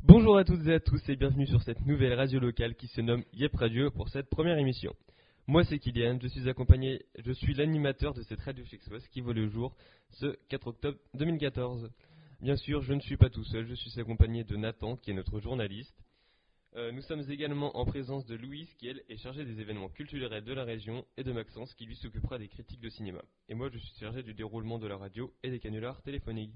Bonjour à toutes et à tous et bienvenue sur cette nouvelle radio locale qui se nomme Yep Radio pour cette première émission. Moi c'est Kylian, je suis l'animateur de cette radio Chexos qui voit le jour ce 4 octobre 2014. Bien sûr, je ne suis pas tout seul, je suis accompagné de Nathan qui est notre journaliste. Nous sommes également en présence de Louise qui elle est chargée des événements culturels de la région et de Maxence qui lui s'occupera des critiques de cinéma. Et moi je suis chargé du déroulement de la radio et des canulars téléphoniques.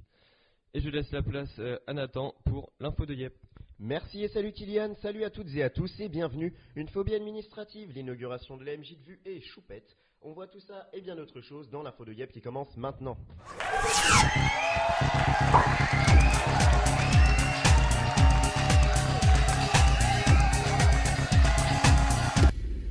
Et je laisse la place à Nathan pour l'info de Yep. Merci et salut Kylian, salut à toutes et à tous et bienvenue. Une phobie administrative, l'inauguration de la MJ de vue et choupette. On voit tout ça et bien autre chose dans l'info de Yep qui commence maintenant.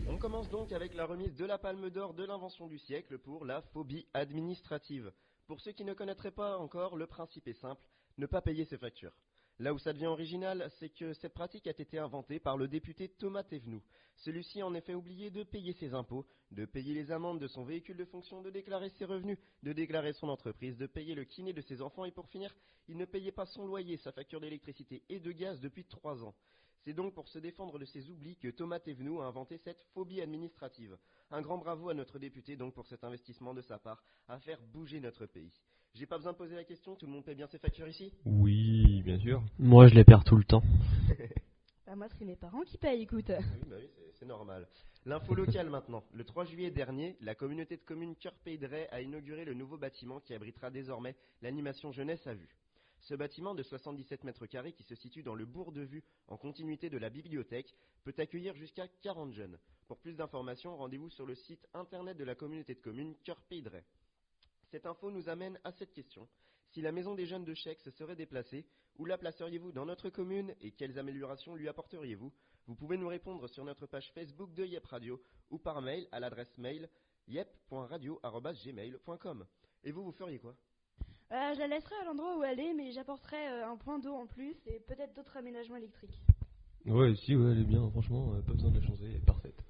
On commence donc avec la remise de la Palme d'Or de l'invention du siècle pour la phobie administrative. Pour ceux qui ne connaîtraient pas encore, le principe est simple, ne pas payer ses factures. Là où ça devient original, c'est que cette pratique a été inventée par le député Thomas Thévenoud. Celui-ci a en effet oublié de payer ses impôts, de payer les amendes de son véhicule de fonction, de déclarer ses revenus, de déclarer son entreprise, de payer le kiné de ses enfants et pour finir, il ne payait pas son loyer, sa facture d'électricité et de gaz depuis 3 ans. C'est donc pour se défendre de ces oublis que Thomas Thévenoud a inventé cette phobie administrative. Un grand bravo à notre député donc pour cet investissement de sa part à faire bouger notre pays. J'ai pas besoin de poser la question, tout le monde paie bien ses factures ici ? Oui, bien sûr. Moi, je les perds tout le temps. Moi, c'est mes parents qui payent, écoute. Oui, c'est normal. L'info locale maintenant. Le 3 juillet dernier, la communauté de communes Cœur-Pays de Ray a inauguré le nouveau bâtiment qui abritera désormais l'animation jeunesse à vue. Ce bâtiment de 77 mètres carrés qui se situe dans le bourg de Vue, en continuité de la bibliothèque, peut accueillir jusqu'à 40 jeunes. Pour plus d'informations, rendez-vous sur le site internet de la communauté de communes Cœur-Pays de Ray. Cette info nous amène à cette question. Si la maison des jeunes de Chex se serait déplacée, où la placeriez-vous dans notre commune et quelles améliorations lui apporteriez-vous ? Vous pouvez nous répondre sur notre page Facebook de Yep Radio ou par mail à l'adresse mail yep.radio@gmail.com. Et vous feriez quoi ? Je la laisserai à l'endroit où elle est, mais j'apporterai un point d'eau en plus et peut-être d'autres aménagements électriques. Ouais, elle est bien, franchement, pas besoin de la changer, elle est parfaite.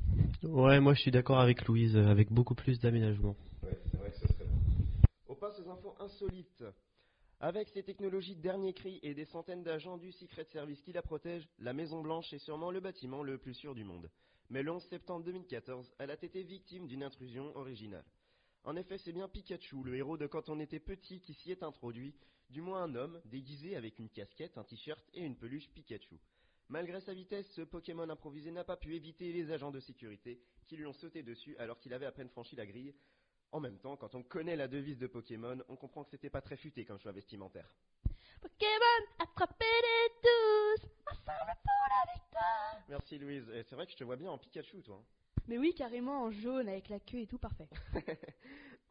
Ouais, moi je suis d'accord avec Louise, avec beaucoup plus d'aménagement. Ouais, c'est vrai que ce serait bon. On passe aux infos insolites. Avec ses technologies de dernier cri et des centaines d'agents du Secret Service qui la protègent, la Maison Blanche est sûrement le bâtiment le plus sûr du monde. Mais le 11 septembre 2014, elle a été victime d'une intrusion originale. En effet, c'est bien Pikachu, le héros de quand on était petit, qui s'y est introduit, du moins un homme, déguisé avec une casquette, un t-shirt et une peluche Pikachu. Malgré sa vitesse, ce Pokémon improvisé n'a pas pu éviter les agents de sécurité qui lui ont sauté dessus alors qu'il avait à peine franchi la grille. En même temps, quand on connaît la devise de Pokémon, on comprend que c'était pas très futé comme choix vestimentaire. Pokémon, attrapez-les tous, ensemble pour la victoire. Merci Louise, et c'est vrai que je te vois bien en Pikachu toi. Mais oui, carrément en jaune avec la queue et tout, parfait.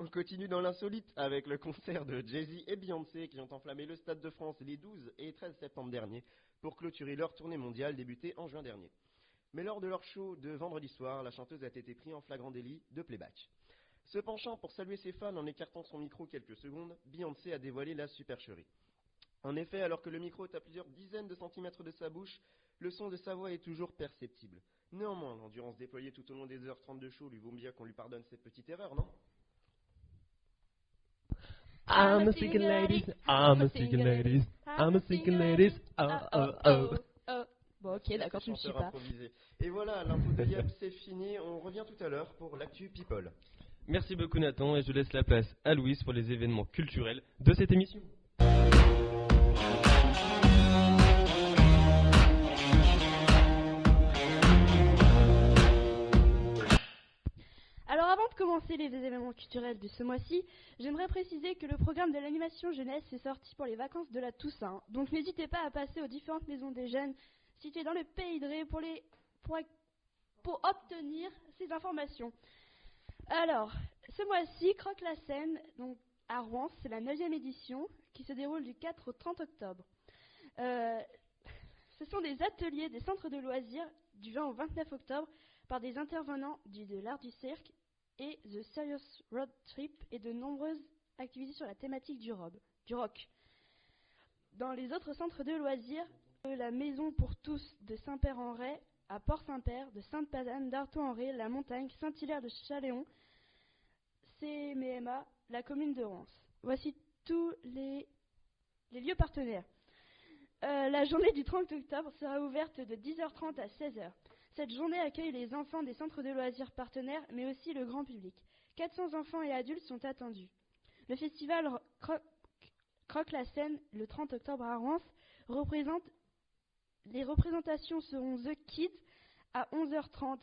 On continue dans l'insolite avec le concert de Jay-Z et Beyoncé qui ont enflammé le Stade de France les 12 et 13 septembre dernier pour clôturer leur tournée mondiale débutée en juin dernier. Mais lors de leur show de vendredi soir, la chanteuse a été prise en flagrant délit de playback. Se penchant pour saluer ses fans en écartant son micro quelques secondes, Beyoncé a dévoilé la supercherie. En effet, alors que le micro est à plusieurs dizaines de centimètres de sa bouche, le son de sa voix est toujours perceptible. Néanmoins, l'endurance déployée tout au long des heures 30 de show lui vaut bien qu'on lui pardonne cette petite erreur, non ? I'm a single ladies, I'm a single ladies, I'm a single ladies, oh. Bon, ok, d'accord, tu ne suis pas. Improvisé. Et voilà, l'info de Yep, c'est fini. On revient tout à l'heure pour l'actu People. Merci beaucoup Nathan et je laisse la place à Louise pour les événements culturels de cette émission. Alors avant de commencer les événements culturels de ce mois-ci, j'aimerais préciser que le programme de l'animation jeunesse est sorti pour les vacances de la Toussaint. Donc n'hésitez pas à passer aux différentes maisons des jeunes situées dans le pays de Ray pour obtenir ces informations. Alors, ce mois-ci, Croque la Seine, donc à Rouen, c'est la 9e édition qui se déroule du 4 au 30 octobre. Ce sont des ateliers des centres de loisirs du 20 au 29 octobre par des intervenants de l'art du cirque et The Serious Road Trip et de nombreuses activités sur la thématique du rock. Dans les autres centres de loisirs, la Maison pour tous de Saint-Père-en-Ray à Port-Saint-Père, de Sainte-Padane, d'Artois-en-Ray, la Montagne, Saint-Hilaire de Chaléon, CMA, la commune de Rance. Voici tous les lieux partenaires. La journée du 30 octobre sera ouverte de 10h30 à 16h. Cette journée accueille les enfants des centres de loisirs partenaires, mais aussi le grand public. 400 enfants et adultes sont attendus. Le festival Croque la Scène, le 30 octobre à Reims, les représentations seront The Kids à 11h30,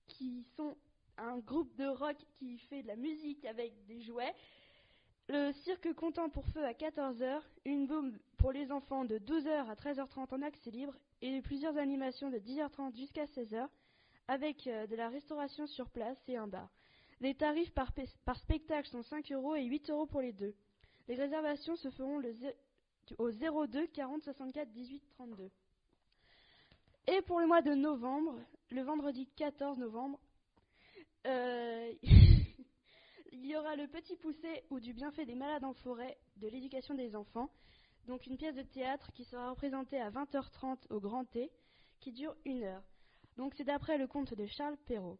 qui sont un groupe de rock qui fait de la musique avec des jouets. Le cirque Content pour Feu à 14h, une boum pour les enfants de 12h à 13h30 en accès libre et plusieurs animations de 10h30 jusqu'à 16h avec de la restauration sur place et un bar. Les tarifs par spectacle sont 5 € et 8 € pour les deux. Les réservations se feront au 02 40 64 18 32. Et pour le mois de novembre, le vendredi 14 novembre, il y aura le Petit Poucet ou du bienfait des malades en forêt de l'éducation des enfants. Donc une pièce de théâtre qui sera représentée à 20h30 au Grand T, qui dure 1 heure. Donc c'est d'après le conte de Charles Perrault.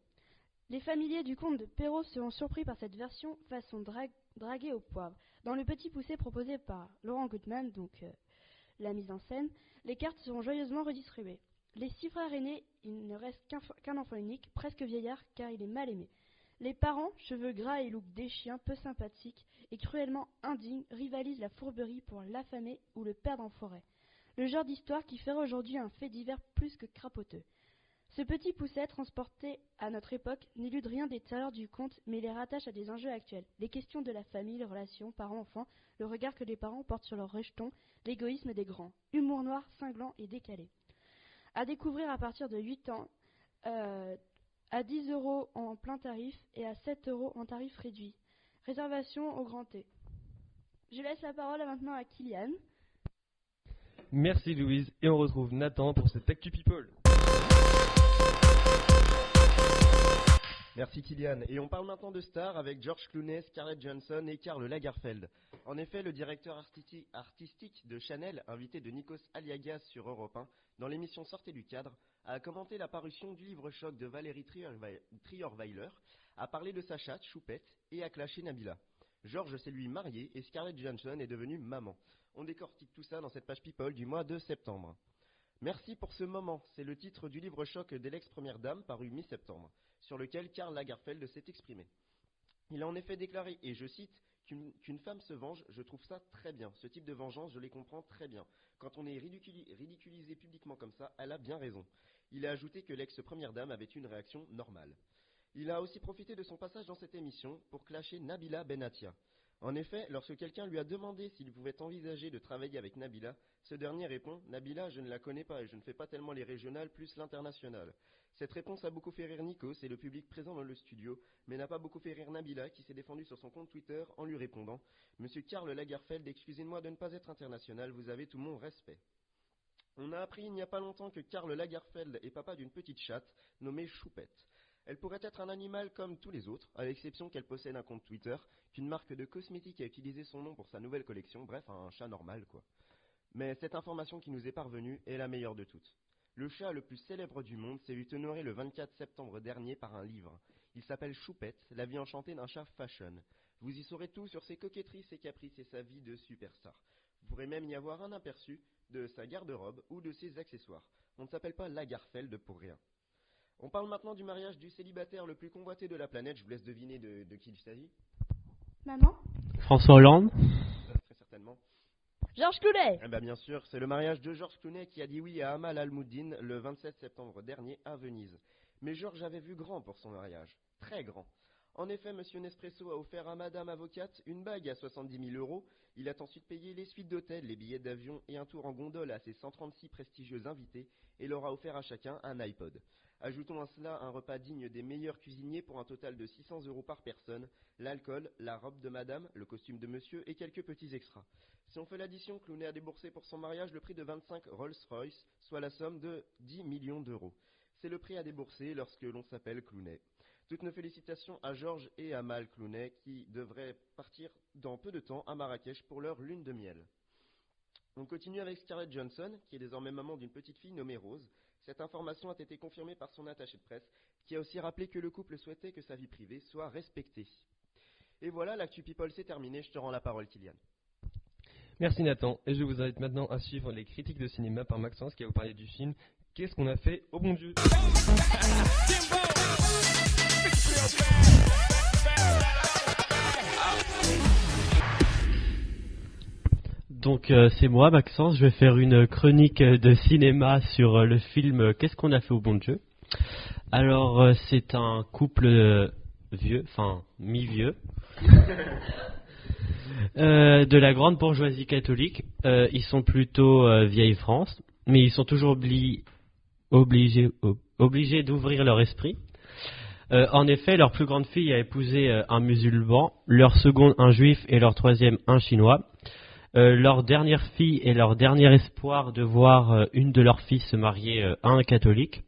Les familiers du conte de Perrault seront surpris par cette version façon draguée au poivre. Dans le Petit Poucet proposé par Laurent Goodman, donc la mise en scène, les cartes seront joyeusement redistribuées. Les 6 frères aînés, il ne reste qu'un enfant unique, presque vieillard car il est mal aimé. Les parents, cheveux gras et look des chiens peu sympathiques et cruellement indignes, rivalisent la fourberie pour l'affamer ou le perdre en forêt. Le genre d'histoire qui ferait aujourd'hui un fait divers plus que crapoteux. Ce Petit Poucet, transporté à notre époque, n'élude rien des terreurs du conte, mais les rattache à des enjeux actuels. Les questions de la famille, les relations, parents-enfants, le regard que les parents portent sur leurs rejetons, l'égoïsme des grands. Humour noir, cinglant et décalé. À découvrir à partir de 8 ans, à 10 € en plein tarif et à 7 € en tarif réduit. Réservation au Grand T. Je laisse la parole maintenant à Kylian. Merci Louise, et on retrouve Nathan pour cette Actu People. Merci Kylian. Et on parle maintenant de stars avec George Clooney, Scarlett Johansson et Karl Lagerfeld. En effet, le directeur artistique de Chanel, invité de Nikos Aliagas sur Europe 1, dans l'émission Sortez du cadre, a commenté la parution du livre choc de Valérie Trierweiler, a parlé de sa chatte, Choupette, et a clashé Nabila. George s'est lui marié et Scarlett Johansson est devenue maman. On décortique tout ça dans cette page People du mois de septembre. Merci pour ce moment, c'est le titre du livre choc de l'ex-première dame paru mi-septembre, sur lequel Karl Lagerfeld s'est exprimé. Il a en effet déclaré, et je cite, qu'une femme se venge, je trouve ça très bien. Ce type de vengeance, je les comprends très bien. Quand on est ridiculisé publiquement comme ça, elle a bien raison. Il a ajouté que l'ex-première dame avait une réaction normale. Il a aussi profité de son passage dans cette émission pour clasher Nabila Benatia. En effet, lorsque quelqu'un lui a demandé s'il pouvait envisager de travailler avec Nabila, ce dernier répond « Nabila, je ne la connais pas et je ne fais pas tellement les régionales plus l'international ». Cette réponse a beaucoup fait rire Nikos et le public présent dans le studio, mais n'a pas beaucoup fait rire Nabila qui s'est défendue sur son compte Twitter en lui répondant « Monsieur Karl Lagerfeld, excusez-moi de ne pas être international, vous avez tout mon respect ». On a appris il n'y a pas longtemps que Karl Lagerfeld est papa d'une petite chatte nommée Choupette. Elle pourrait être un animal comme tous les autres, à l'exception qu'elle possède un compte Twitter, qu'une marque de cosmétiques a utilisé son nom pour sa nouvelle collection, bref, un chat normal quoi. Mais cette information qui nous est parvenue est la meilleure de toutes. Le chat le plus célèbre du monde s'est vu honorer le 24 septembre dernier par un livre. Il s'appelle Choupette, la vie enchantée d'un chat fashion. Vous y saurez tout sur ses coquetteries, ses caprices et sa vie de superstar. Vous pourrez même y avoir un aperçu de sa garde-robe ou de ses accessoires. On ne s'appelle pas Lagerfeld pour rien. On parle maintenant du mariage du célibataire le plus convoité de la planète. Je vous laisse deviner de qui il s'agit. Maman. François Hollande. Très certainement. George Clooney. Eh bien, bien sûr, c'est le mariage de George Clooney qui a dit oui à Amal Al-Moudine le 27 septembre dernier à Venise. Mais George avait vu grand pour son mariage. Très grand. En effet, Monsieur Nespresso a offert à Madame Avocate une bague à 70 000 €. Il a ensuite payé les suites d'hôtel, les billets d'avion et un tour en gondole à ses 136 prestigieux invités et leur a offert à chacun un iPod. Ajoutons à cela un repas digne des meilleurs cuisiniers pour un total de 600 € par personne, l'alcool, la robe de madame, le costume de monsieur et quelques petits extras. Si on fait l'addition, Clooney a déboursé pour son mariage le prix de 25 Rolls-Royce, soit la somme de 10 millions d'euros. C'est le prix à débourser lorsque l'on s'appelle Clooney. Toutes nos félicitations à Georges et à Amal Clooney qui devraient partir dans peu de temps à Marrakech pour leur lune de miel. On continue avec Scarlett Johansson, qui est désormais maman d'une petite fille nommée Rose. Cette information a été confirmée par son attaché de presse, qui a aussi rappelé que le couple souhaitait que sa vie privée soit respectée. Et voilà, l'actu People c'est terminé, je te rends la parole Kylian. Merci Nathan, et je vous invite maintenant à suivre les critiques de cinéma par Maxence qui va vous parler du film Qu'est-ce qu'on a fait au bon Dieu. Donc c'est moi Maxence, je vais faire une chronique de cinéma sur le film Qu'est-ce qu'on a fait au bon Dieu. Alors c'est un couple vieux, enfin mi-vieux, de la grande bourgeoisie catholique. Ils sont plutôt vieille France, mais ils sont toujours obligés d'ouvrir leur esprit. En effet, leur plus grande fille a épousé un musulman, leur seconde un juif et leur troisième un chinois. Leur dernière fille est leur dernier espoir de voir une de leurs filles se marier à un catholique.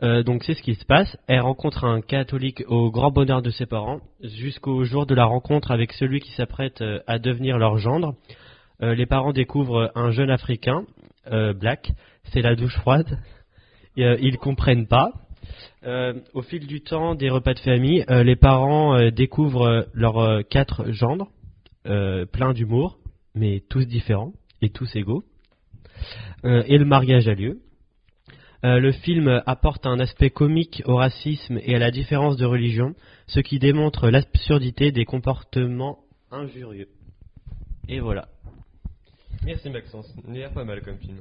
Donc c'est ce qui se passe. Elle rencontre un catholique au grand bonheur de ses parents, jusqu'au jour de la rencontre avec celui qui s'apprête à devenir leur gendre. Les parents découvrent un jeune Africain, black, c'est la douche froide. Ils comprennent pas. Au fil du temps des repas de famille, les parents découvrent leurs 4 gendres, pleins d'humour, mais tous différents et tous égaux. Et le mariage a lieu. Le film apporte un aspect comique au racisme et à la différence de religion, ce qui démontre l'absurdité des comportements injurieux. Et voilà. Merci Maxence, il a l'air pas mal comme film.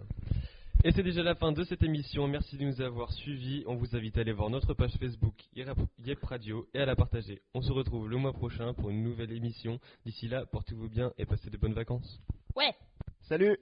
Et c'est déjà la fin de cette émission, merci de nous avoir suivis. On vous invite à aller voir notre page Facebook Yep Radio et à la partager. On se retrouve le mois prochain pour une nouvelle émission. D'ici là, portez-vous bien et passez de bonnes vacances. Ouais. Salut!